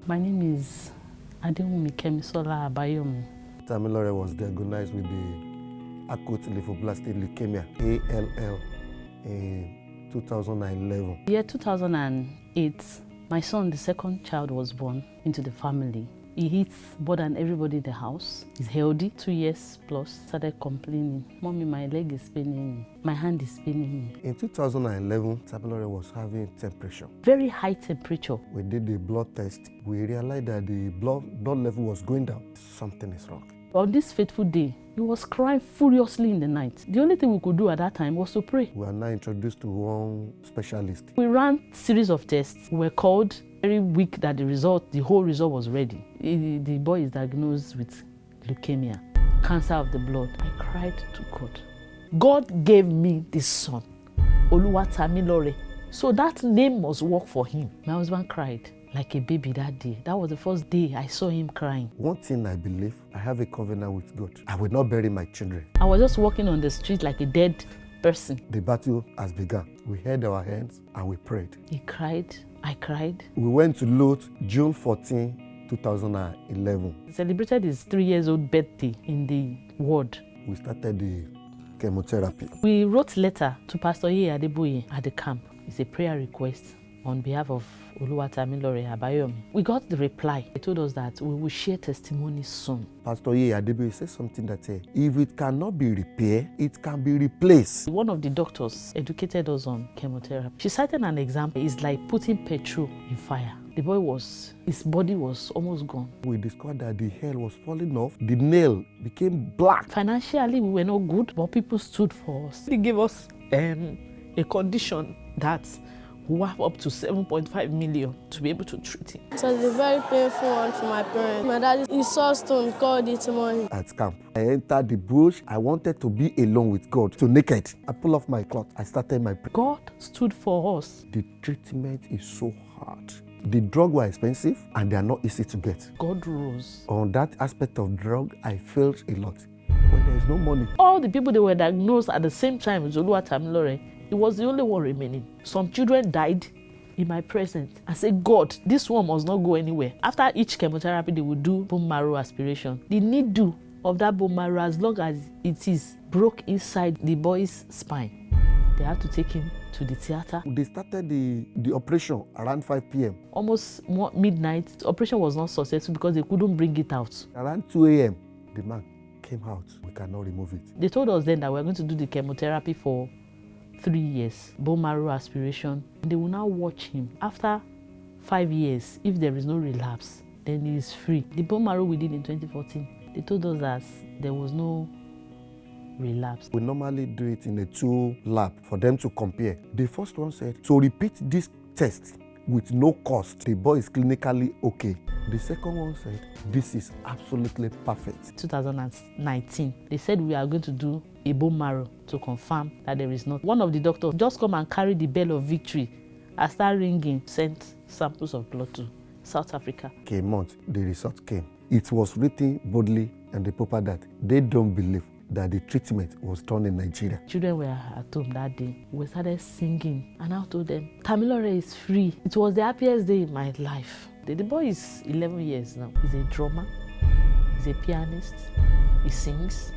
My name is ADEWUMI KEMISOLA ABAYOMI. Tamilore was diagnosed with the acute lymphoblastic leukemia, ALL, in 2011. Year 2008, my son, the second child, was born into the family. He eats more than everybody in the house. He's healthy, 2 years plus. Started complaining, "Mommy, my leg is paining me. My hand is paining me." In 2011, Tamilore was having temperature. Very high temperature. We did the blood test. We realized that the blood level was going down. Something is wrong. On this fateful day, he was crying furiously in the night. The only thing we could do at that time was to pray. We are now introduced to one specialist. We ran a series of tests. We were called very weak that the whole result was ready. The boy is diagnosed with leukemia, cancer of the blood. I cried to God. God gave me this son, Tamilore. So that name must work for him. My husband cried like a baby that day. That was the first day I saw him crying. One thing I believe, I have a covenant with God. I will not bury my children. I was just walking on the street like a dead person. The battle has begun. We held our hands and we prayed. He cried, I cried. We went to Lot June 14, 2011. He celebrated his 3-year-old birthday in the ward. We started the chemotherapy. We wrote letter to Pastor Adeboye at the camp. It's a prayer request on behalf of Tamilore Abayomi. We got the reply. They told us that we will share testimonies soon. Pastor Adeboye said something that if it cannot be repaired, it can be replaced. One of the doctors educated us on chemotherapy. She cited an example. It's like putting petrol in fire. The boy his body was almost gone. We discovered that the hair was falling off. The nail became black. Financially, we were not good, but people stood for us. They gave us a condition that we have up to 7.5 million to be able to treat him. It was a very painful one for my parents. My dad, he saw stone, called it money. At camp, I entered the bush. I wanted to be alone with God. So naked, I pulled off my cloth. I started my prayer. God stood for us. The treatment is so hard. The drugs were expensive and they are not easy to get. God rose. On that aspect of drug, I failed a lot. When there is no money. All the people that were diagnosed at the same time with Tamilore, he was the only one remaining. Some children died in my presence. I said, God, this one must not go anywhere. After each chemotherapy, they would do bone marrow aspiration. The needle of that bone marrow, as long as it is broke inside the boy's spine, they had to take him to the theater. They started the operation around 5 p.m. Almost midnight. The operation was not successful because they couldn't bring it out. Around 2 a.m., the man came out. We cannot remove it. They told us then that we were going to do the chemotherapy for 3 years, bone marrow aspiration. They will now watch him. After 5 years, if there is no relapse, then he is free. The bone marrow we did in 2014, they told us that there was no relapse. We normally do it in a 2 lab for them to compare. The first one said, to repeat this test with no cost, the boy is clinically okay. The second one said, this is absolutely perfect. 2019, they said we are going to do a bone marrow to confirm that there is not. One of the doctors just come and carry the bell of victory. I started ringing, sent samples of blood to South Africa. A month, the result came. It was written boldly on the paper that they don't believe that the treatment was done in Nigeria. Children were at home that day. We started singing and I told them, Tamilore is free. It was the happiest day in my life. The boy is 11 years now. He's a drummer, he's a pianist, he sings.